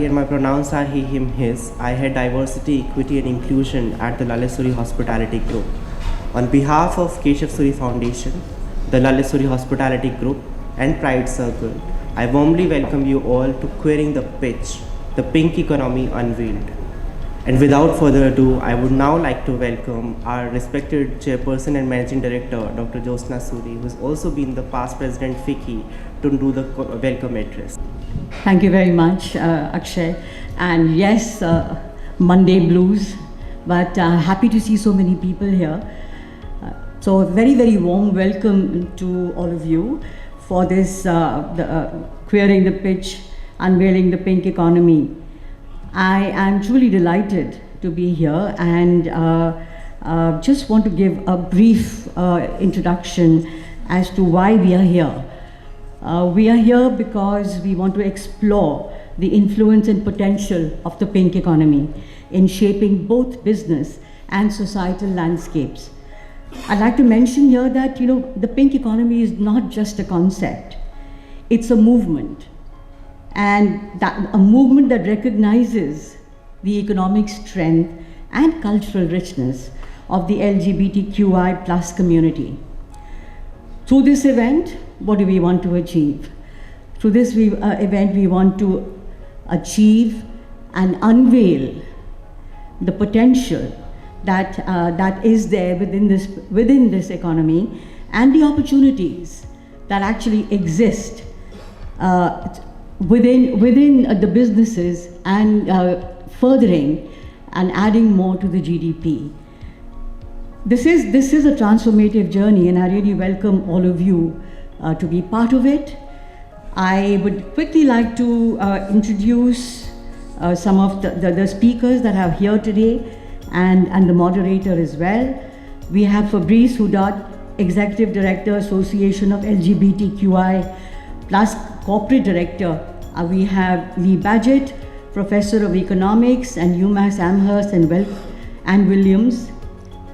and my pronouns are he, him, his. I head diversity, equity and inclusion at the Lalit Suri Hospitality Group. On behalf of Keshav Suri Foundation, the Lalit Suri Hospitality Group and Pride Circle, I warmly welcome you all to Queering the Pitch, the Pink Economy Unveiled. And without further ado, I would now like to welcome our respected Chairperson and Managing Director, Dr. Josna Suri, who has also been the past President FICCI, to do the welcome address. Thank you very much, Akshay. And yes, Monday blues, but happy to see so many people here. So a very, very warm welcome to all of you for this Queering the Pitch, Unveiling the Pink Economy. I am truly delighted to be here and just want to give a brief introduction as to why we are here. We are here because we want to explore the influence and potential of the pink economy in shaping both business and societal landscapes. I'd like to mention here that, the pink economy is not just a concept, it's a movement. And a movement that recognizes the economic strength and cultural richness of the LGBTQI plus community. Through this event, what do we want to achieve? Through this event, we want to achieve and unveil the potential that is there within this economy and the opportunities that actually exist within the businesses and furthering and adding more to the GDP. This is a transformative journey, and I really welcome all of you to be part of it. I would quickly like to introduce some of the speakers that are here today and the moderator as well. We have Fabrice Houdat, Executive Director, Association of LGBTQI plus Corporate Director. We have Lee Badgett, Professor of Economics and UMass Amherst and Williams.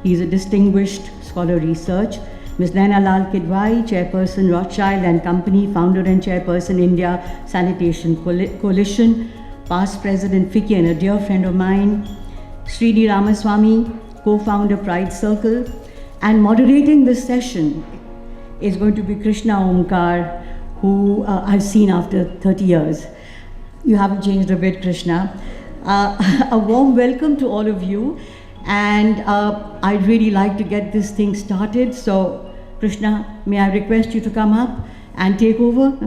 He's a distinguished scholar of research. Ms. Naina Lal Kidwai, Chairperson Rothschild and Company, Founder and Chairperson India Sanitation Coalition, past President FICCI and a dear friend of mine. Sridhi Ramaswamy, Co-Founder Pride Circle. And moderating this session is going to be Krishna Omkar, who I've seen after 30 years. You haven't changed a bit, Krishna. A warm welcome to all of you. And I'd really like to get this thing started. So, Krishna, may I request you to come up and take over?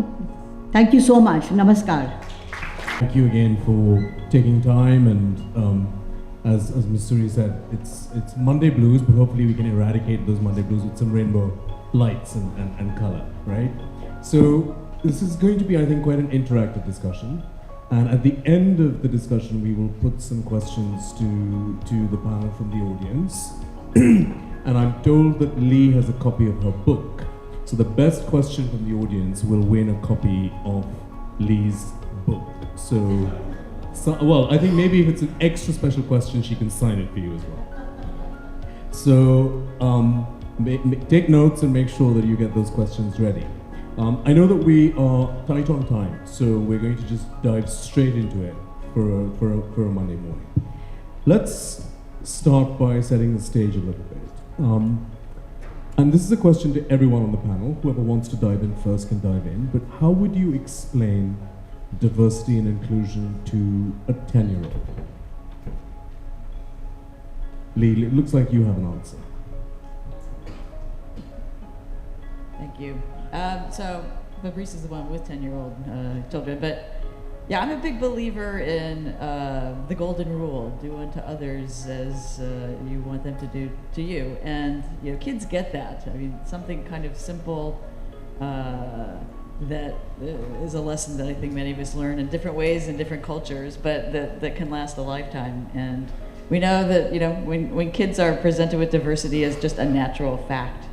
Thank you so much. Namaskar. Thank you again for taking time. And as Ms. Suri said, it's Monday blues, but hopefully we can eradicate those Monday blues with some rainbow lights and color, right? So this is going to be, I think, quite an interactive discussion. And at the end of the discussion, we will put some questions to the panel from the audience. And I'm told that Lee has a copy of her book. So the best question from the audience will win a copy of Lee's book. So well, I think maybe if it's an extra special question, she can sign it for you as well. So take notes and make sure that you get those questions ready. I know that we are tight on time, so we're going to just dive straight into it for a Monday morning. Let's start by setting the stage a little bit. And this is a question to everyone on the panel. Whoever wants to dive in first can dive in. But how would you explain diversity and inclusion to a 10-year-old? Lee, it looks like you have an answer. Thank you. So Fabrice is the one with 10-year-old children, but yeah, I'm a big believer in the golden rule: do unto others as you want them to do to you. And kids get that. I mean, something kind of simple that is a lesson that I think many of us learn in different ways in different cultures, but that can last a lifetime. And we know that when kids are presented with diversity as just a natural fact,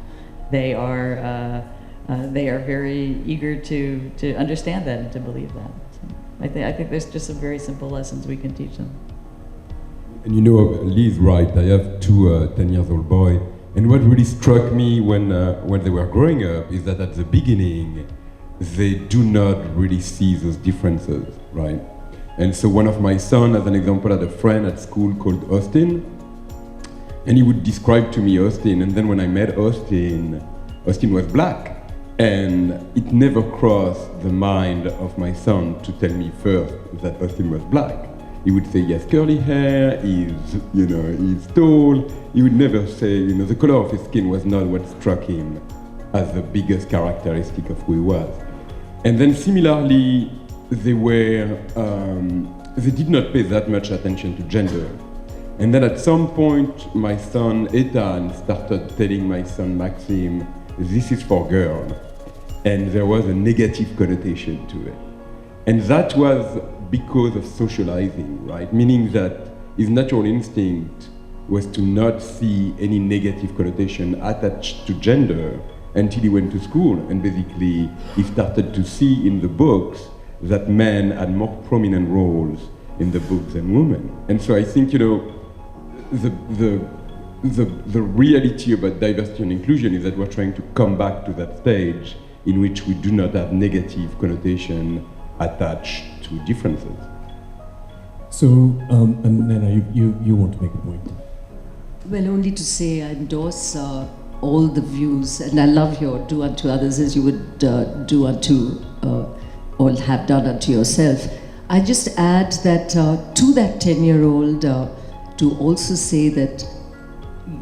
they are very eager to understand that and to believe that. So I think there's just some very simple lessons we can teach them. And Lee's right. I have two 10-year-old boys, and what really struck me when they were growing up is that at the beginning, they do not really see those differences, right? And so one of my son, as an example, had a friend at school called Austin, and he would describe to me Austin, and then when I met Austin, Austin was black. And it never crossed the mind of my son to tell me first that Austin was black. He would say he has curly hair, he's tall. He would never say, the color of his skin was not what struck him as the biggest characteristic of who he was. And then similarly, they did not pay that much attention to gender. And then at some point, my son Ethan started telling my son Maxime, this is for girls. And there was a negative connotation to it. And that was because of socializing, right? Meaning that his natural instinct was to not see any negative connotation attached to gender until he went to school. And basically, he started to see in the books that men had more prominent roles in the books than women. And so I think, the reality about diversity and inclusion is that we're trying to come back to that stage in which we do not have negative connotation attached to differences. So, and Nena, you want to make a point? Well, only to say I endorse all the views, and I love your do unto others as you would do unto, or have done unto yourself. I just add that to that 10-year-old, to also say that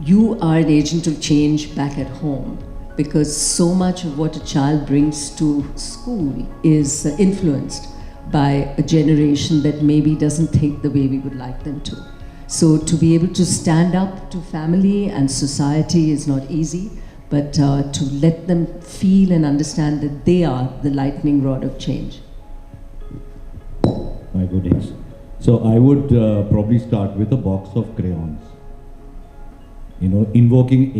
you are an agent of change back at home, because so much of what a child brings to school is influenced by a generation that maybe doesn't think the way we would like them to. So to be able to stand up to family and society is not easy, but to let them feel and understand that they are the lightning rod of change. My goodness. So I would probably start with a box of crayons. Invoking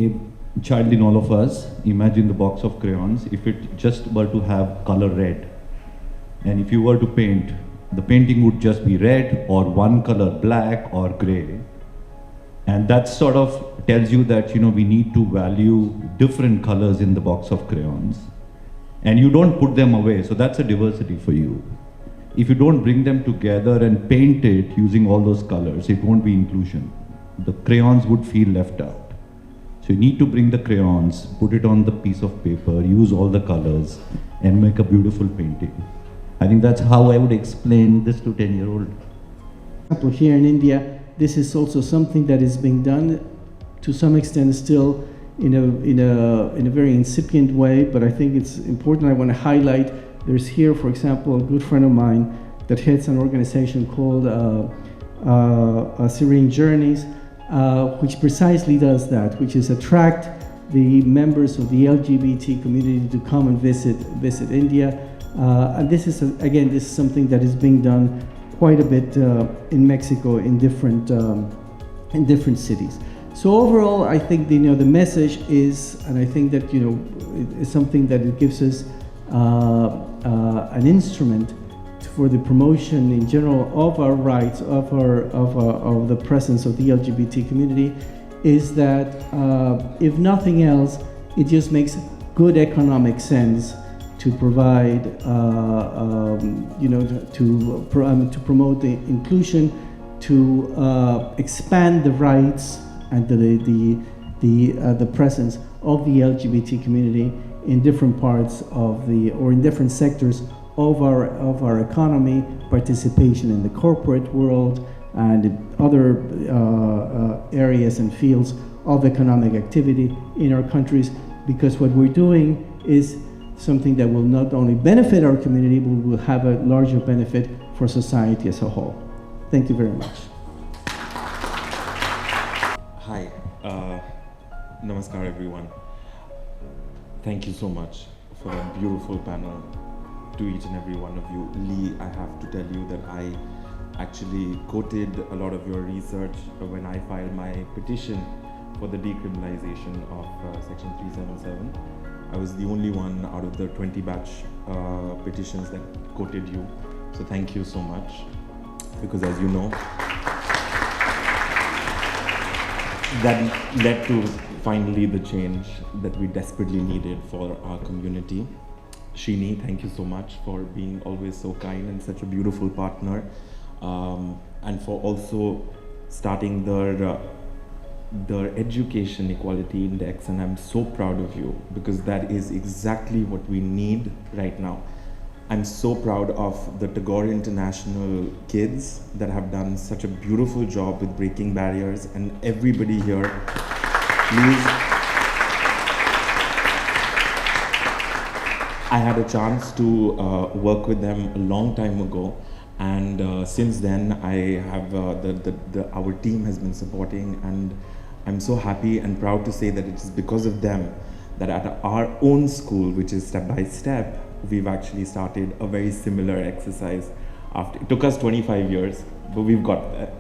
a child in all of us, imagine the box of crayons. If it just were to have color red, and if you were to paint, the painting would just be red or one color, black or gray. And that sort of tells you that, we need to value different colors in the box of crayons. And you don't put them away, so that's a diversity for you. If you don't bring them together and paint it using all those colors, it won't be inclusion. The crayons would feel left out. So you need to bring the crayons, put it on the piece of paper, use all the colors, and make a beautiful painting. I think that's how I would explain this to 10-year-old. Here in India, this is also something that is being done to some extent still in a very incipient way, but I think it's important. I want to highlight, there's here, for example, a good friend of mine that heads an organization called Syrian Journeys, which precisely does that, which is attract the members of the LGBT community to come and visit India. And this is, again, this is something that is being done quite a bit in Mexico in different cities. So overall, I think the message is, and I think that it's something that it gives us an instrument for the promotion in general of our rights, of the presence of the LGBT community, is that if nothing else, it just makes good economic sense to provide, to promote the inclusion, to expand the rights and the presence of the LGBT community in different parts of or in different sectors of our economy, participation in the corporate world and other areas and fields of economic activity in our countries, because what we're doing is something that will not only benefit our community, but will have a larger benefit for society as a whole. Thank you very much. Hi, namaskar everyone. Thank you so much for a beautiful panel. To each and every one of you. Lee, I have to tell you that I actually quoted a lot of your research when I filed my petition for the decriminalization of Section 377. I was the only one out of the 20 batch petitions that quoted you. So thank you so much, because as you know, that led to finally the change that we desperately needed for our community. Shini, thank you so much for being always so kind and such a beautiful partner. and for also starting their education equality index, and I'm so proud of you because that is exactly what we need right now. I'm so proud of the Tagore International kids that have done such a beautiful job with breaking barriers, and everybody here, please. I had a chance to work with them a long time ago, and since then I have our team has been supporting, and I'm so happy and proud to say that it is because of them that at our own school, which is Step by Step, we've actually started a very similar exercise. It took us 25 years, but we've got there,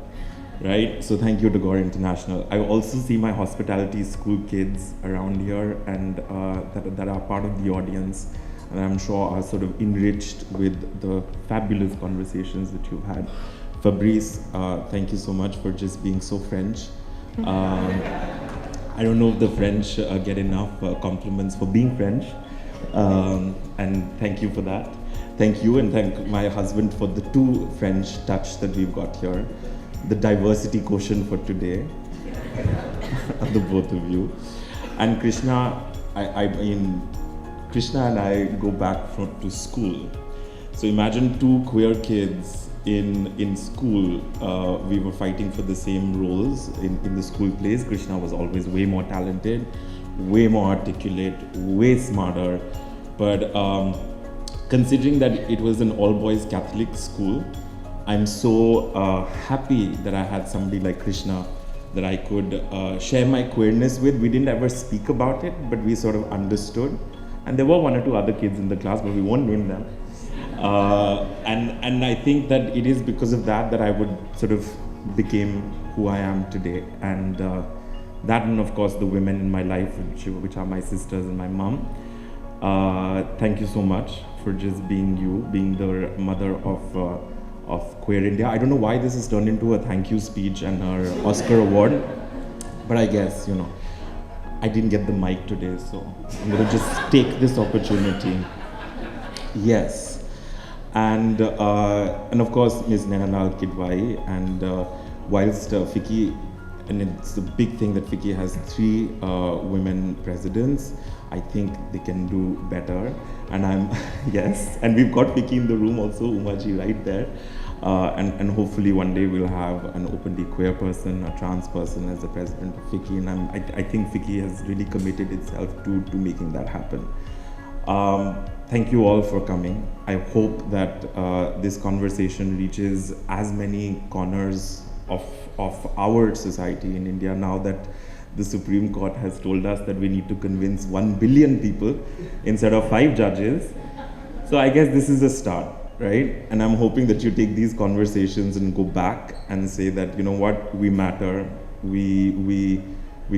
right? So thank you to Tagore International. I also see my hospitality school kids around here, and that are part of the audience, and I'm sure are sort of enriched with the fabulous conversations that you've had. Fabrice, thank you so much for just being so French. I don't know if the French get enough compliments for being French. And thank you for that. Thank you, and thank my husband for the 2 French touch that we've got here. The diversity quotient for today, the both of you. And Krishna, I mean, Krishna and I go back to school. So imagine 2 queer kids in school. We were fighting for the same roles in the school plays. Krishna was always way more talented, way more articulate, way smarter. But considering that it was an all-boys Catholic school, I'm so happy that I had somebody like Krishna that I could share my queerness with. We didn't ever speak about it, but we sort of understood. And there were 1 or 2 other kids in the class, but we won't name them. And I think that it is because of that I would sort of became who I am today. And that, and of course the women in my life, which are my sisters and my mom. Thank you so much for just being you, being the mother of Queer India. I don't know why this has turned into a thank you speech and our Oscar award, but I guess, you know, I didn't get the mic today, so I'm gonna just take this opportunity. Yes. And of course, Ms. Nenanal Kidwai, and whilst Fiki, and it's a big thing that Fiki has 3 women presidents, I think they can do better. And I'm, yes, and we've got Fiki in the room also, Umaji right there. And hopefully one day we'll have an openly queer person, a trans person as the president of Fiki. And I think Fiki has really committed itself to making that happen. Thank you all for coming. I hope that this conversation reaches as many corners of our society in India now that the Supreme Court has told us that we need to convince 1 billion people instead of 5 judges. So I guess this is a start, right? And I'm hoping that you take these conversations and go back and say that, you know what, we matter, we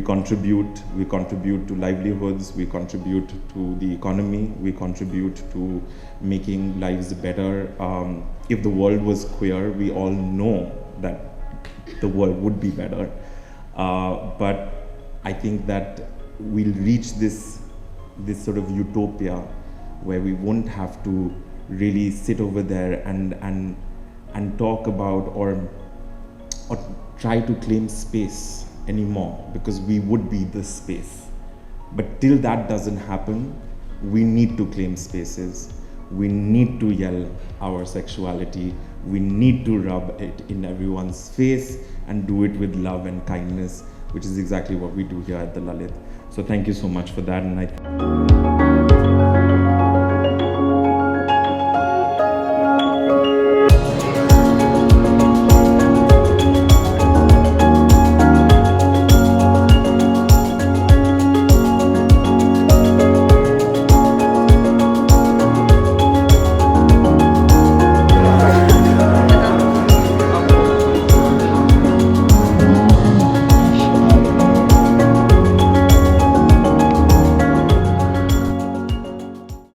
contribute to livelihoods, we contribute to the economy, we contribute to making lives better. If the world was queer, we all know that the world would be better. But I think that we'll reach this sort of utopia where we won't have to really sit over there and talk about or try to claim space anymore, because we would be the space. But till that doesn't happen, we need to claim spaces. We need to yell our sexuality. We need to rub it in everyone's face and do it with love and kindness, which is exactly what we do here at the Lalit. So thank you so much for that. And